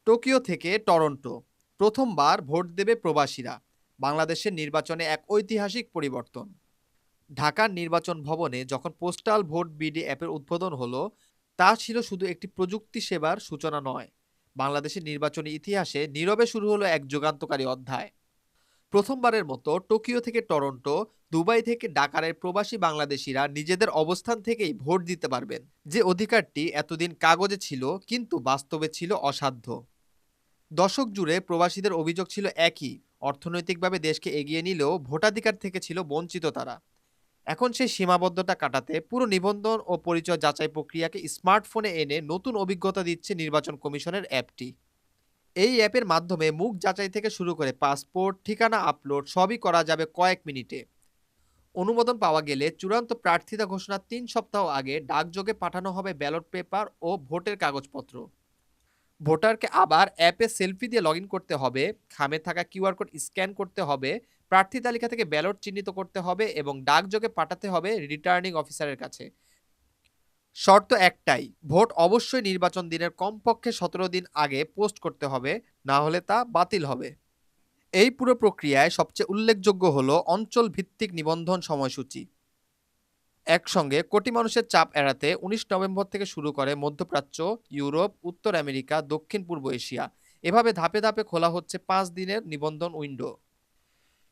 Tokyo থেকে Toronto প্রথমবার vote দেবে প্রবাসীরা। বাংলাদেশের নির্বাচনে এক ঐতিহাসিক পরিবর্তন। ঢাকার নির্বাচন ভবনে যখন পোস্টাল ভোট বিডি অ্যাপের উদ্বোধন হলো, তা ছিল শুধু একটি প্রযুক্তি সেবার সূচনা নয়, বাংলাদেশের নির্বাচনী ইতিহাসে নীরবে শুরু হলো এক যুগান্তকারী অধ্যায়। প্রথমবারের মতো টোকিও থেকে টরন্টো, দুবাই থেকে ঢাকার প্রবাসী বাংলাদেশিরা নিজেদের অবস্থান থেকেই ভোট দিতে পারবেন, যে অধিকারটি এতদিন কাগজে ছিল কিন্তু বাস্তবে ছিল অসাধ্য। দশক জুড়ে প্রবাসীদের অভিযোগ ছিল একই, অর্থনৈতিকভাবে দেশকে এগিয়ে নিলেও ভোটাধিকার থেকে ছিল বঞ্চিত তারা। এখন সেই সীমাবদ্ধতা কাটাতে পুরো নিবন্ধন ও পরিচয় যাচাই প্রক্রিয়াকে স্মার্টফোনে এনে নতুন অভিজ্ঞতা দিচ্ছে নির্বাচন কমিশনের অ্যাপটি। এই অ্যাপের মাধ্যমে মুখ যাচাই থেকে শুরু করে পাসপোর্ট, ঠিকানা আপলোড সবই করা যাবে কয়েক মিনিটে। অনুমোদন পাওয়া গেলে চূড়ান্ত প্রার্থিতা ঘোষণার ৩ সপ্তাহ আগে ডাকযোগে পাঠানো হবে ব্যালট পেপার ও ভোটের কাগজপত্র। ভোটারকে আবার অ্যাপে সেলফি দিয়ে লগইন করতে হবে, খামে থাকা কিউআর কোড স্ক্যান করতে হবে, প্রার্থী তালিকা থেকে ব্যালট চিহ্নিত করতে হবে এবং ডাকযোগে পাঠাতে হবে রিটার্নিং অফিসারের কাছে। শর্ত একটাই, ভোট অবশ্যই নির্বাচন দিনের কমপক্ষে ১৭ দিন আগে পোস্ট করতে হবে, না হলে তা বাতিল হবে। এই পুরো প্রক্রিয়ায় সবচেয়ে উল্লেখযোগ্য হলো অঞ্চল ভিত্তিক নিবন্ধন সময়সূচি। একসঙ্গে কোটি মানুষের চাপ এড়াতে ১৯ নভেম্বর থেকে শুরু করে মধ্যপ্রাচ্য, ইউরোপ, উত্তর আমেরিকা, দক্ষিণ পূর্ব এশিয়া, এভাবে ধাপে ধাপে খোলা হচ্ছে ৫ দিনের নিবন্ধন উইন্ডো।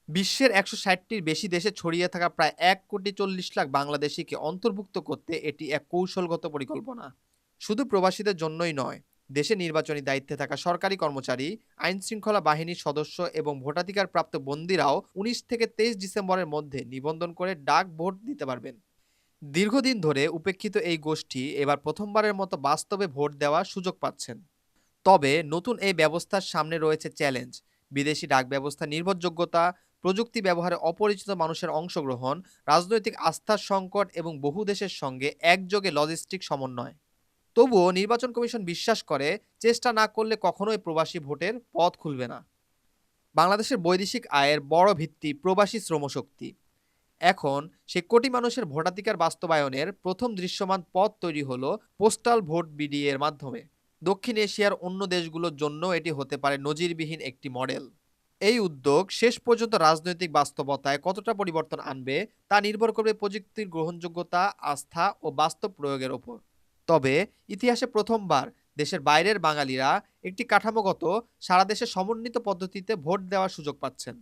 বিশ্বের ১৬০টির বেশি দেশে ছড়িয়ে থাকা প্রায় ১,৪০,০০,০০০ বাংলাদেশিকে অন্তর্ভুক্ত করতে এটি এক কৌশলগত পরিকল্পনা। শুধু প্রবাসীদের জন্যই নয়, দেশে নির্বাচনী দায়িত্বে থাকা সরকারি কর্মচারী, আইনশৃঙ্খলা বাহিনীর সদস্য এবং ভোটাধিকার প্রাপ্ত বন্দীরাও ১৯ থেকে ২৩ ডিসেম্বরের মধ্যে নিবন্ধন করে ডাক ভোট দিতে পারবেন। দীর্ঘদিন ধরে উপেক্ষিত এই গোষ্ঠী এবার প্রথমবারের মতো বাস্তবে ভোট দেওয়ার সুযোগ পাচ্ছেন। তবে নতুন এই ব্যবস্থার সামনে রয়েছে চ্যালেঞ্জ: বিদেশি ডাক ব্যবস্থা নির্ভরযোগ্যতা, প্রযুক্তি ব্যবহারে অপরিচিত মানুষের অংশগ্রহণ, রাজনৈতিক আস্থার সংকট এবং বহু দেশের সঙ্গে একযোগে লজিস্টিক সমন্বয়। তবুও নির্বাচন কমিশন বিশ্বাস করে, চেষ্টা না করলে কখনোই প্রবাসী ভোটের পথ খুলবে না। বাংলাদেশের বৈদেশিক আয়ের বড় ভিত্তি প্রবাসী শ্রমশক্তি। এখন সে কোটি মানুষের ভোটাধিকার বাস্তবায়নের প্রথম দৃশ্যমান পথ তৈরি হলো পোস্টাল ভোট বিডি এর মাধ্যমে। দক্ষিণ এশিয়ার অন্য দেশগুলোর জন্য এটি হতে পারে নজিরবিহীন একটি মডেল। এই উদ্যোগ শেষ পর্যন্ত রাজনৈতিক বাস্তবতায় কতটা পরিবর্তন আনবে তা নির্ভর করবে প্রযুক্তির গ্রহণযোগ্যতা, আস্থা ও বাস্তব প্রয়োগের ওপর। তবে ইতিহাসে প্রথমবার দেশের বাইরের বাঙালিরা একটি কাঠামোগত, সারা দেশে সমন্বিত পদ্ধতিতে ভোট দেওয়ার সুযোগ পাচ্ছেন।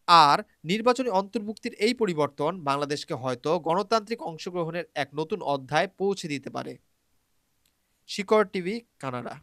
আর নির্বাচনী অন্তর্ভুক্তির এই পরিবর্তন বাংলাদেশকে হয়তো গণতান্ত্রিক অংশগ্রহণের এক নতুন অধ্যায় পৌঁছে দিতে পারে। শিকড় টিভি, কানাডা।